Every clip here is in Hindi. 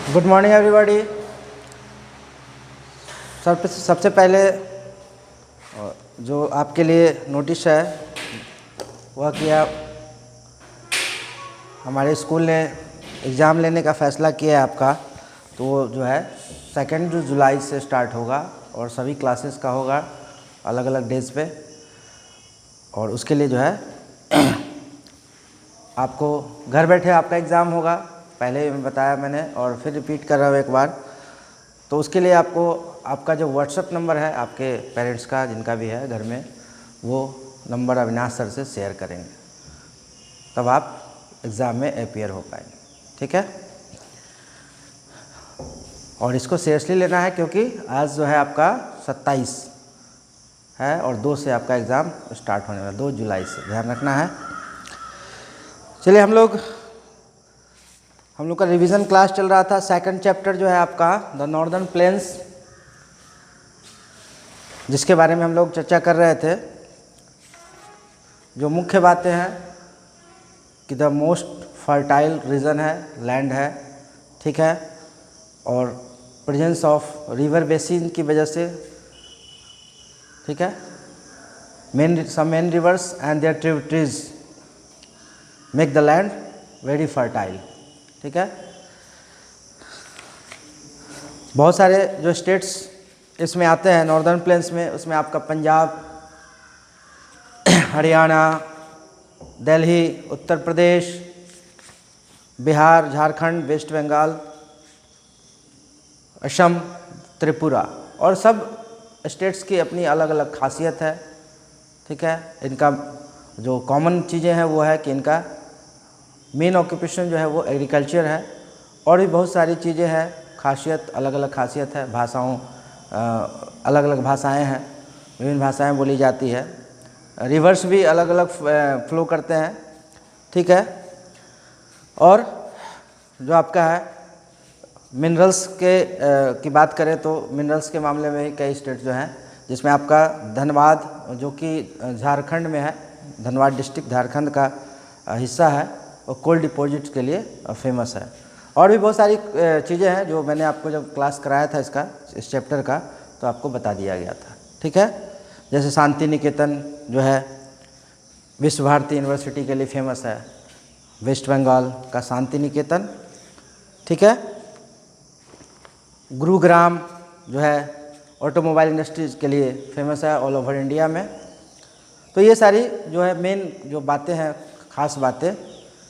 Good morning everybody. सबसे पहले जो आपके लिए नोटिस है वह कि आप हमारे स्कूल ने एग्ज़ाम लेने का फ़ैसला किया है आपका, तो वो जो है 2 जुलाई से स्टार्ट होगा और सभी क्लासेस का होगा अलग अलग डेज पे। और उसके लिए जो है आपको घर बैठे आपका एग्ज़ाम होगा, पहले बताया मैंने और फिर रिपीट कर रहा हूँ एक बार। तो उसके लिए आपको आपका जो व्हाट्सएप नंबर है आपके पेरेंट्स का, जिनका भी है घर में, वो नंबर अविनाश सर से शेयर करेंगे, तब आप एग्ज़ाम में अपीयर हो पाएंगे। ठीक है, और इसको सीरियसली लेना है क्योंकि आज जो है आपका 27 है और 2 से आपका एग्ज़ाम स्टार्ट होने वाला, 2 जुलाई से, ध्यान रखना है। चलिए हम लोग का रिवीजन क्लास चल रहा था। सेकंड चैप्टर जो है आपका द नॉर्दर्न प्लेन्स, जिसके बारे में हम लोग चर्चा कर रहे थे। जो मुख्य बातें हैं कि द मोस्ट फर्टाइल रीजन है, लैंड है, ठीक है, और प्रेजेंस ऑफ रिवर बेसिन की वजह से, ठीक है, main rivers and their tributaries make the land very fertile. ठीक है, बहुत सारे जो स्टेट्स इसमें आते हैं नॉर्दर्न प्लेन्स में, उसमें आपका पंजाब, हरियाणा, दिल्ली, उत्तर प्रदेश, बिहार, झारखंड, वेस्ट बंगाल, असम, त्रिपुरा, और सब स्टेट्स की अपनी अलग अलग खासियत है। ठीक है, इनका जो कॉमन चीज़ें हैं वो है कि इनका मेन ऑक्यूपेशन जो है वो एग्रीकल्चर है, और भी बहुत सारी चीज़ें हैं, खासियत, अलग अलग खासियत है। भाषाओं अलग अलग भाषाएं हैं, विभिन्न भाषाएं बोली जाती है। रिवर्स भी अलग अलग फ्लो करते हैं। ठीक है, और जो आपका है मिनरल्स के की बात करें तो मिनरल्स के मामले में ही कई स्टेट जो हैं, जिसमें आपका धनबाद, जो कि झारखंड में है, धनबाद डिस्ट्रिक्ट झारखंड का हिस्सा है, और कोल डिपॉजिट्स के लिए फेमस है। और भी बहुत सारी चीज़ें हैं जो मैंने आपको जब क्लास कराया था इस चैप्टर का, तो आपको बता दिया गया था। ठीक है, जैसे शांति निकेतन जो है विश्व भारती यूनिवर्सिटी के लिए फेमस है, वेस्ट बंगाल का शांति निकेतन। ठीक है, गुरुग्राम जो है ऑटोमोबाइल इंडस्ट्रीज़ के लिए फेमस है ऑल ओवर इंडिया में। तो ये सारी जो है मेन जो बातें हैं, ख़ास बातें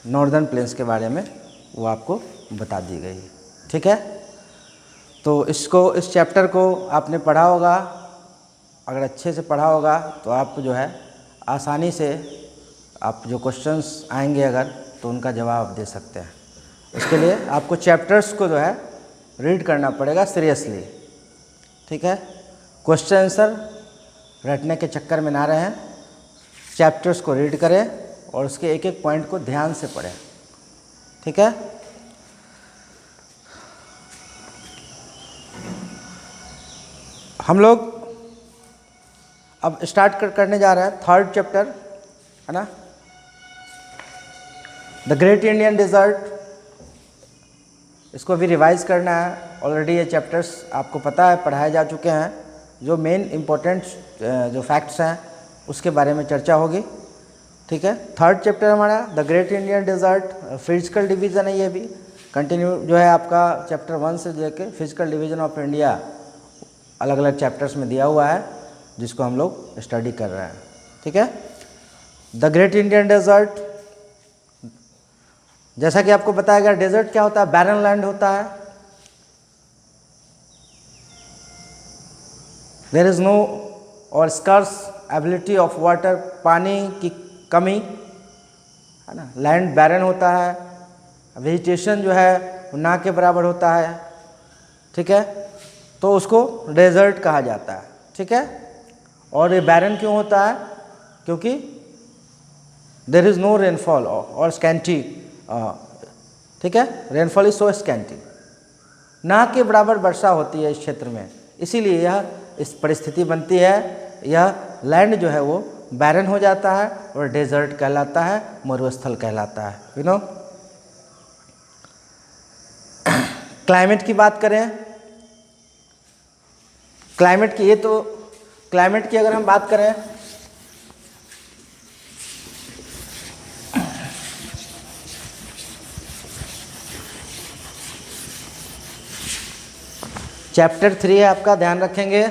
नॉर्दर्न प्लेन्स के बारे में, वो आपको बता दी गई। ठीक है, तो इस चैप्टर को आपने पढ़ा होगा, अगर अच्छे से पढ़ा होगा तो आप जो है आसानी से आप जो क्वेश्चंस आएंगे अगर, तो उनका जवाब दे सकते हैं। इसके लिए आपको चैप्टर्स को जो है रीड करना पड़ेगा सीरियसली। ठीक है, क्वेश्चन आंसर रटने के चक्कर में ना रहें, चैप्टर्स को रीड करें और उसके एक एक पॉइंट को ध्यान से पढ़ें। ठीक है, हम लोग अब स्टार्ट करने जा रहे हैं थर्ड चैप्टर, है ना, द ग्रेट इंडियन डेजर्ट। इसको भी रिवाइज करना है। ऑलरेडी ये चैप्टर्स आपको पता है, पढ़ाए जा चुके हैं। जो मेन इम्पोर्टेंट जो फैक्ट्स हैं उसके बारे में चर्चा होगी। ठीक है, थर्ड चैप्टर हमारा the great Indian desert, physical division है। ये भी कंटिन्यू जो है आपका चैप्टर 1 से लेकर फिजिकल डिवीज़न ऑफ इंडिया अलग अलग चैप्टर्स में दिया हुआ है, जिसको हम लोग स्टडी कर रहे हैं। ठीक है, द ग्रेट इंडियन डेजर्ट, जैसा कि आपको बताया गया, डेजर्ट क्या होता है? बैरन लैंड होता है। देयर इज नो और स्कार्स एबिलिटी ऑफ वाटर, पानी की कमी, है ना। लैंड बैरन होता है, वेजिटेशन जो है वो ना के बराबर होता है। ठीक है, तो उसको डेजर्ट कहा जाता है। ठीक है, और ये बैरन क्यों होता है? क्योंकि देयर इज़ नो रेनफॉल और स्कैंटी, ठीक है, रेनफॉल इज सो स्कैंटी, ना के बराबर वर्षा होती है इस क्षेत्र में, इसीलिए यह इस परिस्थिति बनती है। यह लैंड जो है वो बैरन हो जाता है और डेजर्ट कहलाता है, मरुस्थल कहलाता है। यू नो, क्लाइमेट की बात करें, क्लाइमेट की, ये तो क्लाइमेट की अगर हम बात करें चैप्टर 3 है आपका, ध्यान रखेंगे।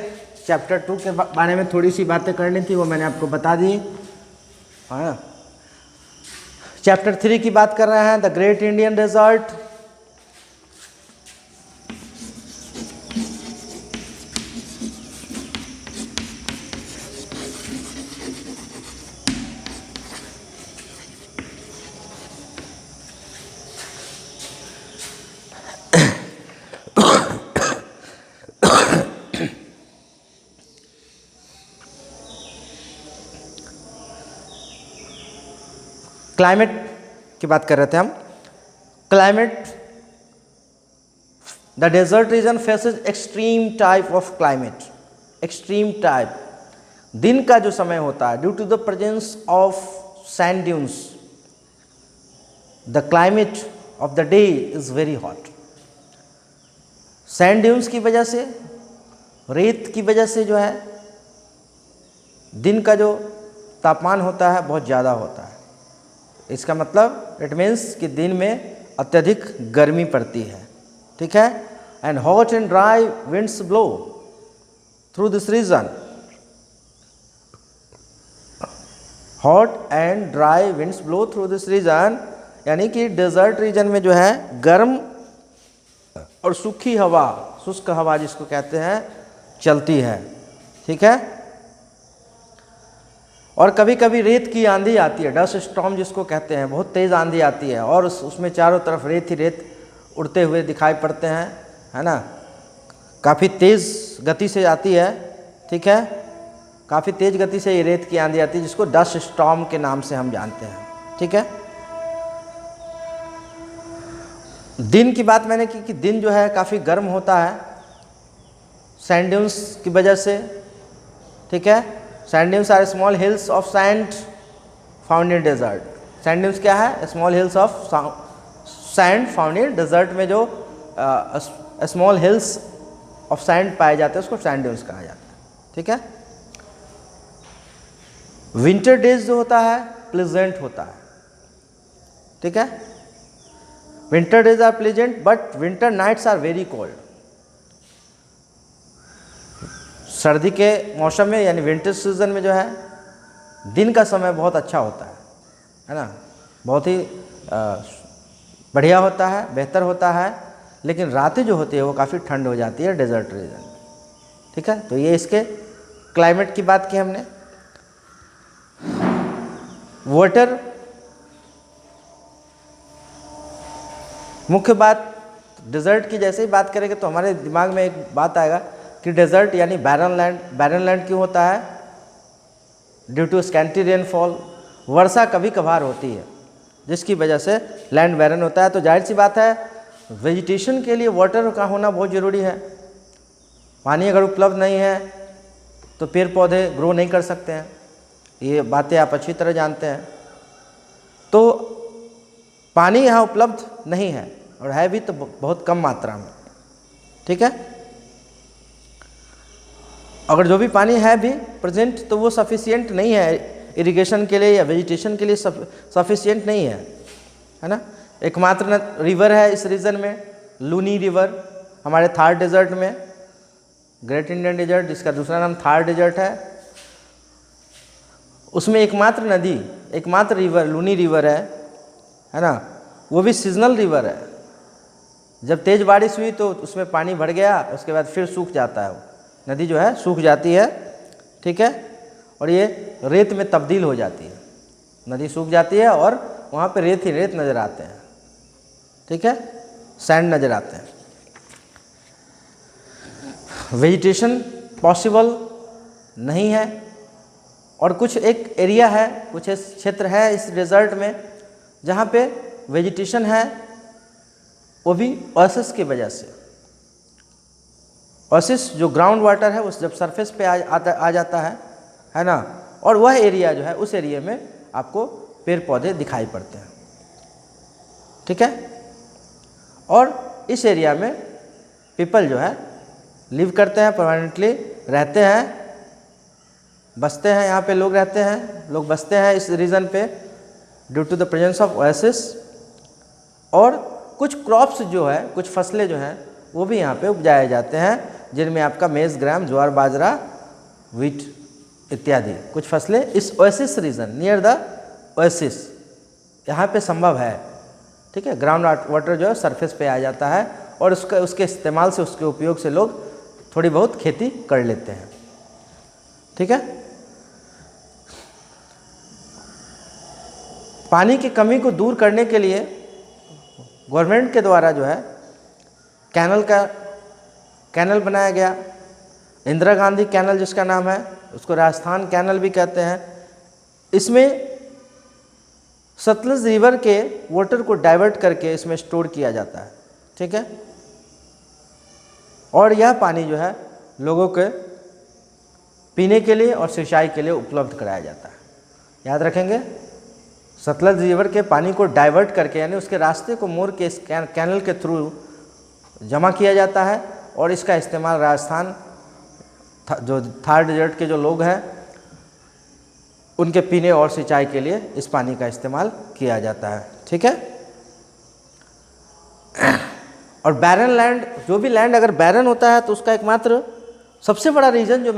चैप्टर 2 के बारे में थोड़ी सी बातें करनी थी, वो मैंने आपको बता दी। हाँ, चैप्टर 3 की बात कर रहे हैं, the great Indian desert. Climate की बात कर रहे थे हम। Climate, the desert region faces extreme type of climate. Extreme type, दिन का जो समय होता है, due to the presence of sand dunes, the climate of the day is very hot. Sand dunes की वजह से, रेत की वजह से जो है दिन का जो तापमान होता है बहुत ज़्यादा होता है। इसका मतलब इट मीन्स कि दिन में अत्यधिक गर्मी पड़ती है, ठीक है। And hot and dry winds blow through this region. Hot and dry winds blow through this region, यानी कि डेजर्ट रीजन में जो है गर्म और सूखी हवा, शुष्क हवा जिसको कहते हैं, चलती है, ठीक है। और कभी कभी रेत की आंधी आती है, डस्ट स्टॉर्म जिसको कहते हैं, बहुत तेज़ आंधी आती है और उसमें चारों तरफ रेत ही रेत उड़ते हुए दिखाई पड़ते हैं, है ना। काफ़ी तेज़ गति से आती है, ठीक है, काफ़ी तेज़ गति से ये रेत की आंधी आती है, जिसको डस्ट स्टॉर्म के नाम से हम जानते हैं, ठीक है। दिन की बात मैंने की कि दिन जो है काफ़ी गर्म होता है सैंड ड्यून्स की वजह से, ठीक है। Sand dunes are small hills of sand found in desert. Sand dunes क्या है? Small hills of sand found in desert में जो स्मॉल हिल्स ऑफ सैंड पाए जाते हैं उसको सैंड ड्यून्स कहा जाता है, ठीक है। विंटर डेज जो होता है प्लेजेंट होता है, ठीक है। Winter days are pleasant but winter nights are very cold. सर्दी के मौसम में यानी विंटर सीजन में जो है दिन का समय बहुत अच्छा होता है ना, बहुत ही बढ़िया होता है, बेहतर होता है, लेकिन रातें जो होती है वो काफ़ी ठंड हो जाती है डेजर्ट रीजन में, ठीक है। तो ये इसके क्लाइमेट की बात की हमने। वाटर, मुख्य बात डेजर्ट की जैसे ही बात करेंगे तो हमारे दिमाग में एक बात आएगा कि डेजर्ट यानी बैरन लैंड। बैरन लैंड क्यों होता है? ड्यू टू स्कैंटी रेनफॉल, वर्षा कभी कभार होती है जिसकी वजह से लैंड बैरन होता है। तो जाहिर सी बात है वेजिटेशन के लिए वाटर का होना बहुत ज़रूरी है। पानी अगर उपलब्ध नहीं है तो पेड़ पौधे ग्रो नहीं कर सकते हैं, ये बातें आप अच्छी तरह जानते हैं। तो पानी यहाँ उपलब्ध नहीं है और है भी तो बहुत कम मात्रा में, ठीक है। अगर जो भी पानी है भी प्रेजेंट तो वो सफिशिएंट नहीं है इरिगेशन के लिए या वेजिटेशन के लिए, सफिशिएंट नहीं है ना। एकमात्र रिवर है इस रीजन में लूनी रिवर, हमारे थार डेजर्ट में, ग्रेट इंडियन डेजर्ट जिसका दूसरा नाम थार डेजर्ट है, उसमें एकमात्र नदी, एकमात्र रिवर लूनी रिवर है ना। वो भी सीजनल रिवर है। जब तेज़ बारिश हुई तो उसमें पानी भर गया, उसके बाद फिर सूख जाता है, वो नदी जो है सूख जाती है, ठीक है। और ये रेत में तब्दील हो जाती है, नदी सूख जाती है और वहाँ पे रेत ही रेत नज़र आते हैं, ठीक है, सैंड नज़र आते हैं। वेजिटेशन पॉसिबल नहीं है। और कुछ एक एरिया है, कुछ क्षेत्र है इस डेजर्ट में जहाँ पे वेजिटेशन है, वो भी ओएसिस की वजह से। ओएसिस जो ग्राउंड वाटर है उस जब सरफेस पे आ जाता है ना, और वह एरिया जो है उस एरिया में आपको पेड़ पौधे दिखाई पड़ते हैं, ठीक है। और इस एरिया में पीपल जो है लिव करते हैं, परमानेंटली रहते हैं, बसते हैं, यहाँ पे लोग रहते हैं, लोग बसते हैं इस रीजन पे due to the presence of oasis. और कुछ क्रॉप्स जो है, कुछ फसलें जो हैं वो भी यहाँ पे उपजाए जाते हैं, जिनमें आपका मेज, ग्राम, ज्वार, बाजरा, व्हीट इत्यादि कुछ फसलें इस oasis region near the oasis यहाँ पे संभव है। ठीक है, ग्राउंड वाटर जो है सरफेस पे आ जाता है और उसके इस्तेमाल से, उसके उपयोग से लोग थोड़ी बहुत खेती कर लेते हैं। ठीक है, पानी की कमी को दूर करने के लिए गवर्नमेंट के द्वारा जो है कैनल बनाया गया। इंदिरा गांधी कैनल जिसका नाम है, उसको राजस्थान कैनल भी कहते हैं। इसमें सतलुज रिवर के वाटर को डाइवर्ट करके इसमें स्टोर किया जाता है। ठीक है, और यह पानी जो है लोगों के पीने के लिए और सिंचाई के लिए उपलब्ध कराया जाता है। याद रखेंगे, सतलुज रिवर के पानी को डाइवर्ट करके, यानी उसके रास्ते को मोड़ के इस कैनल के थ्रू जमा किया जाता है और इसका इस्तेमाल राजस्थान जो थार डेजर्ट के जो लोग हैं उनके पीने और सिंचाई के लिए इस पानी का इस्तेमाल किया जाता है। ठीक है, और बैरन लैंड, जो भी लैंड अगर बैरन होता है तो उसका एकमात्र सबसे बड़ा रीज़न जो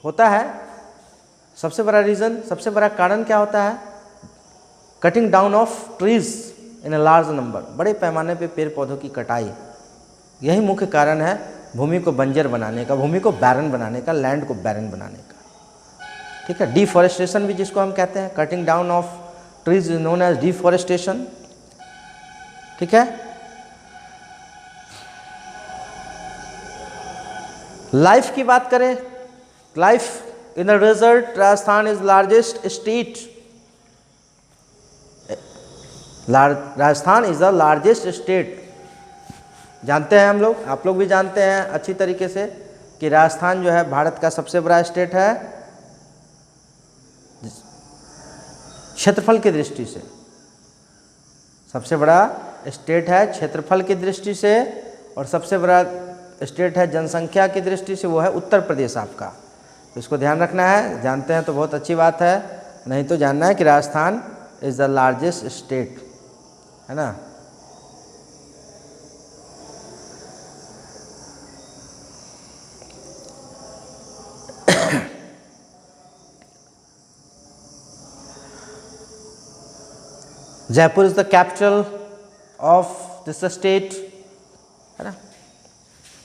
होता है, सबसे बड़ा कारण क्या होता है? Cutting down of trees in a large number, बड़े पैमाने पे पेड़ पौधों की कटाई, यही मुख्य कारण है भूमि को बंजर बनाने का, भूमि को बैरन बनाने का, लैंड को बैरन बनाने का। ठीक है, डिफॉरेस्टेशन भी जिसको हम कहते हैं, cutting down of trees is known as deforestation. ठीक है, लाइफ की बात करें, life in the desert, Rajasthan is largest state, Rajasthan is the largest state. जानते हैं हम लोग, आप लोग भी जानते हैं अच्छी तरीके से कि राजस्थान जो है भारत का सबसे बड़ा स्टेट है क्षेत्रफल की दृष्टि से, सबसे बड़ा स्टेट है क्षेत्रफल की दृष्टि से, और सबसे बड़ा स्टेट है जनसंख्या की दृष्टि से, वो है उत्तर प्रदेश आपका। तो इसको ध्यान रखना है, जानते हैं तो बहुत अच्छी बात है, नहीं तो जानना है कि Rajasthan is the largest state, है ना। Jaipur is the capital of this state, है ना।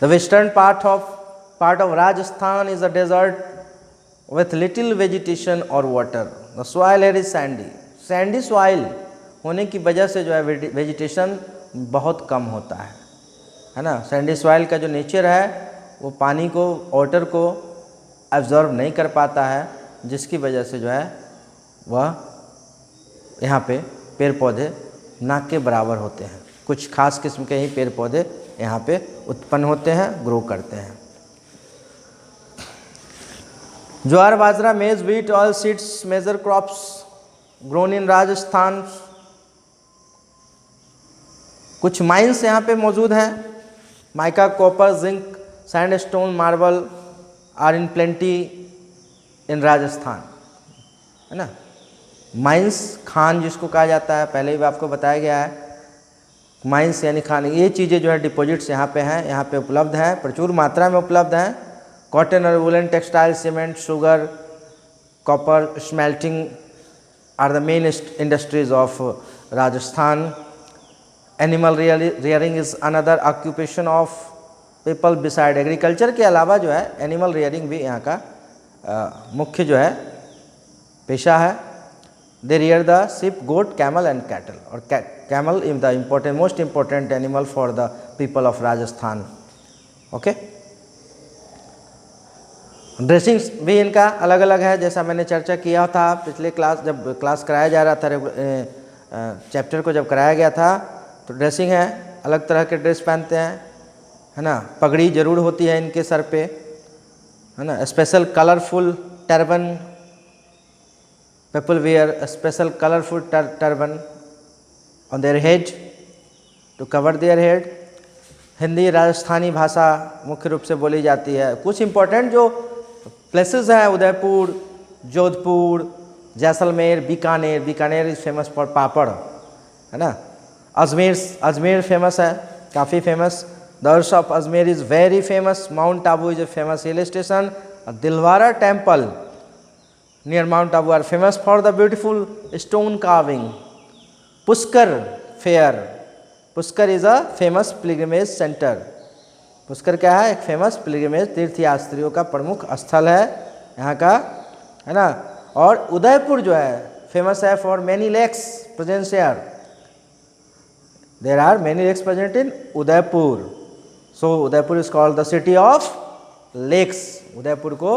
The western part of Rajasthan is a desert with little vegetation or water. The soil here is sandy soil होने की वजह से जो है वेजिटेशन बहुत कम होता है ना। सैंडी सॉइल का जो नेचर है वो पानी को, वाटर को एब्जॉर्ब नहीं कर पाता है, जिसकी वजह से जो है वह यहाँ पे पेड़ पौधे ना के बराबर होते हैं। कुछ खास किस्म के ही पेड़ पौधे यहाँ पे उत्पन्न होते हैं, ग्रो करते हैं। Jowar, bajra, maize, wheat, oil seeds major crops grown in Rajasthan. कुछ माइंस यहाँ पे मौजूद हैं। Mica, copper, zinc, sandstone, marble are in plenty in Rajasthan, है ना। माइंस, खान जिसको कहा जाता है, पहले भी आपको बताया गया है। माइंस यानी खान, ये चीज़ें जो है डिपॉजिट्स यहाँ पे हैं, यहाँ पे उपलब्ध हैं, प्रचुर मात्रा में उपलब्ध हैं। कॉटन और woollen, textile, cement, sugar, copper, smelting are the main industries of Rajasthan. Animal rearing is another occupation of people beside agriculture के अलावा जो है एनिमल रियरिंग भी यहाँ का मुख्य जो है पेशा है। They rear the sheep, goat, camel and cattle, और camel is the most important animal for the people of Rajasthan. Okay, dressings भी इनका अलग अलग है, जैसा मैंने चर्चा किया था पिछले क्लास, जब क्लास कराया जा रहा था, चैप्टर को जब कराया गया था, तो ड्रेसिंग है, अलग तरह के ड्रेस पहनते हैं, है ना। पगड़ी जरूर होती है इनके सर पे, है ना। Special colourful turban, people wear special colourful turban on their head to cover their head, Hindi Rajasthani भाषा मुख्य रूप से बोली जाती है। कुछ इम्पोर्टेंट जो प्लेसेस हैं, Udaipur, Jodhpur, Jaisalmer, Bikaner. Bikaner is famous for papad, है ना। अजमेर फेमस है, काफ़ी famous. The Urs of Ajmer is very famous. Mount Abu is a famous hill station. Dilwara temple near mount Abu are famous for the beautiful stone carving. Pushkar fair, Pushkar is a famous pilgrimage centre. Pushkar क्या है? एक फेमस पिलग्रिमेज तीर्थयात्रियों का प्रमुख स्थल है यहाँ का, है ना। और उदयपुर जो है फेमस है for many lakes presence here. There are many lakes present in Udaipur, so Udaipur is called the city of lakes. Udaipur को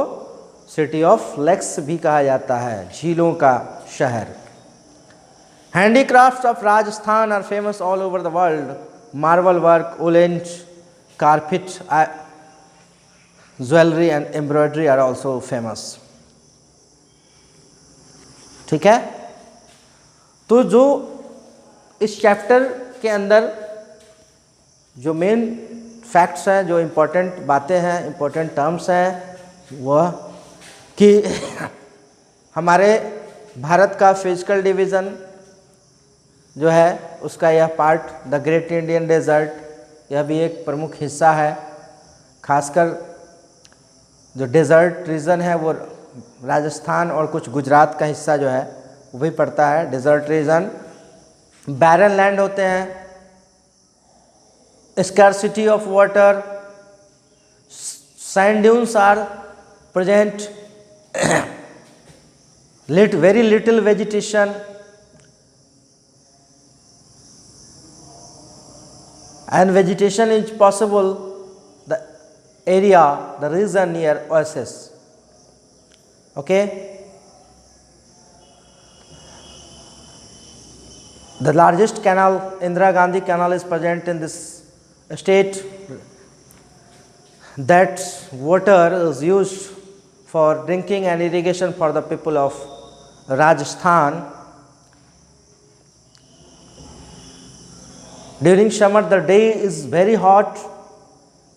सिटी ऑफ लेक्स भी कहा जाता है, झीलों का शहर। Handicrafts of Rajasthan are famous all over the world. Marble work, woollen, carpet, jewellery and embroidery are also famous. ठीक है, तो जो इस चैप्टर के अंदर जो मेन फैक्ट्स हैं, जो इम्पोर्टेंट बातें हैं, इम्पोर्टेंट टर्म्स हैं, वह कि हमारे भारत का फिजिकल डिवीज़न जो है उसका यह part, the great Indian desert, यह भी एक प्रमुख हिस्सा है। खासकर जो डेजर्ट रीजन है वो राजस्थान और कुछ गुजरात का हिस्सा जो है वो भी पड़ता है डेजर्ट रीजन। बैरन लैंड होते हैं, scarcity of water, sand dunes are present, very little vegetation, and vegetation is possible the area, the region near oasis. Okay, the largest canal, Indira Gandhi Canal, is present in this state. That water is used for drinking and irrigation for the people of Rajasthan. During summer the day is very hot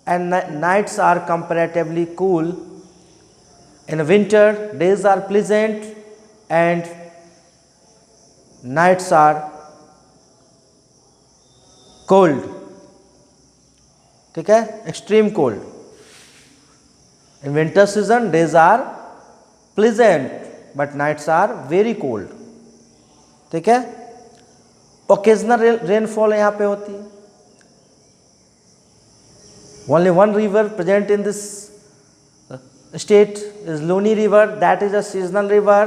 and nights are comparatively cool. In winter days are pleasant and nights are cold. ठीक है, extreme cold. In winter season days are pleasant but nights are very cold. ठीक है, ओकेजनल रेनफॉल यहाँ पे होती है। Only one river present in this state is Luni river, that is a seasonal river.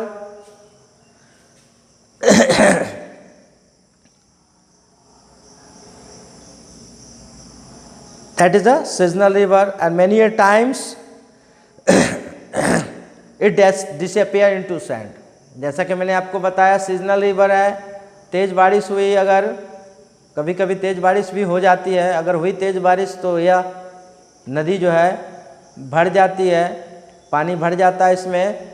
That is a seasonal river and many a times it disappear into sand. जैसा कि मैंने आपको बताया सीजनल रिवर है, तेज़ बारिश हुई, अगर कभी कभी तेज़ बारिश भी हो जाती है, अगर हुई तेज़ बारिश तो यह नदी जो है भर जाती है, पानी भर जाता है इसमें।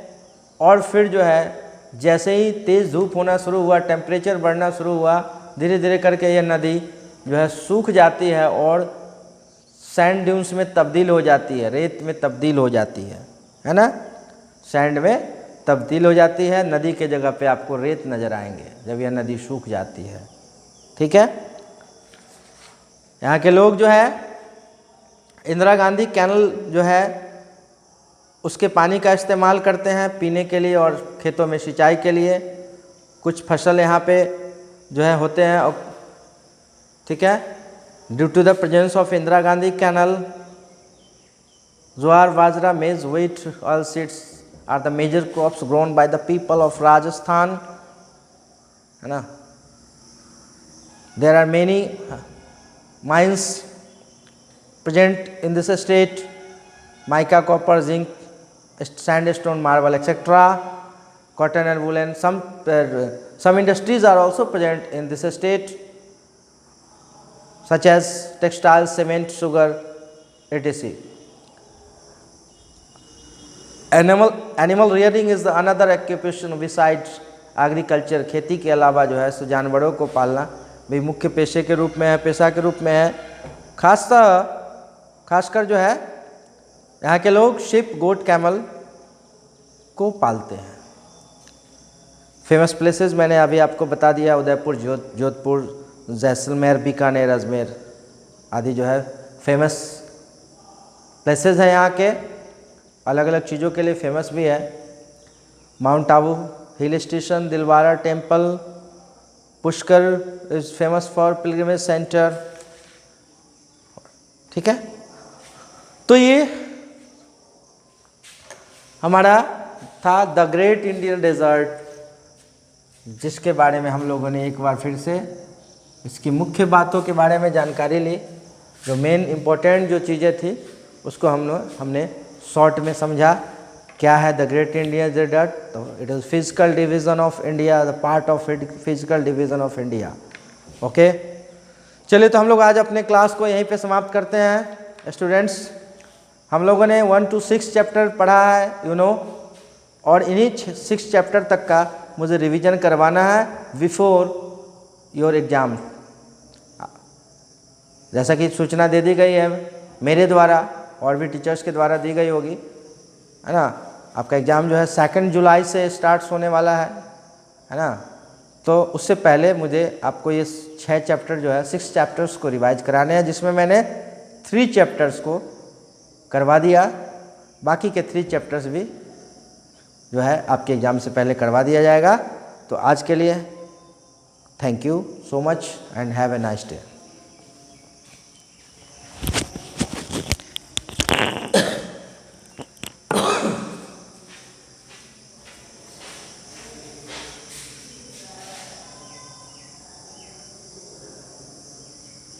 और फिर जो है जैसे ही तेज़ धूप होना शुरू हुआ, टेम्परेचर बढ़ना शुरू हुआ, धीरे धीरे करके यह नदी जो है सूख जाती है और सैंड ड्यून्स में तब्दील हो जाती है, रेत में तब्दील हो जाती है ना। सैंड में तब्दील हो जाती है, नदी के जगह पे आपको रेत नज़र आएंगे जब यह नदी सूख जाती है। ठीक है, यहाँ के लोग जो है इंदिरा गांधी कैनल जो है उसके पानी का इस्तेमाल करते हैं पीने के लिए और खेतों में सिंचाई के लिए। कुछ फसल यहाँ पे जो है होते हैं। और ठीक है, due to the presence of Indira Gandhi canal, jowar, bajra, maize, wheat, oil seeds are the major crops grown by the people of Rajasthan, है ना। There are many mines present in this state, mica, copper, zinc, sandstone, marble, etc. Cotton and woolen. Some industries are also present in this state, such as textiles, cement, sugar, etc. Animal rearing is another occupation besides agriculture. खेती के अलावा जो है सो जानवरों को पालना भी मुख्य पेशे के रूप में है, पेशा के रूप में है। खासकर जो है यहाँ के लोग शिप, गोट, कैमल को पालते हैं। फेमस प्लेसेस मैंने अभी आपको बता दिया, उदयपुर, जोधपुर, जैसलमेर, बीकानेर, अजमेर आदि जो है फेमस प्लेसेस हैं यहाँ के, अलग अलग चीज़ों के लिए फेमस भी है। Mount Abu hill station, Dilwara temple, Pushkar is famous for pilgrimage centre. ठीक है, तो ये हमारा था द ग्रेट इंडियन डेजर्ट, जिसके बारे में हम लोगों ने एक बार फिर से इसकी मुख्य बातों के बारे में जानकारी ली। जो मेन इम्पोर्टेंट जो चीज़ें थी उसको हमने शॉर्ट में समझा। क्या है द ग्रेट इंडियन डेजर्ट? तो it is physical division of India, the part of it physical division of India. Okay, चलिए तो हम लोग आज अपने क्लास को यहीं पे समाप्त करते हैं। स्टूडेंट्स, हम लोगों ने 1 to 6 चैप्टर पढ़ा है और इन्हीं 6 चैप्टर तक का मुझे रिवीजन करवाना है बिफोर योर एग्ज़ाम। जैसा कि सूचना दे दी गई है मेरे द्वारा और भी टीचर्स के द्वारा दी गई होगी, है ना। आपका एग्ज़ाम जो है 2 जुलाई से स्टार्ट होने वाला है ना। तो उससे पहले मुझे आपको ये 6 चैप्टर जो है 6 चैप्टर्स को रिवाइज कराने हैं, जिसमें मैंने 3 चैप्टर्स को करवा दिया। बाकी के 3 चैप्टर्स भी जो है आपके एग्ज़ाम से पहले करवा दिया जाएगा। तो आज के लिए thank you so much and have a nice day.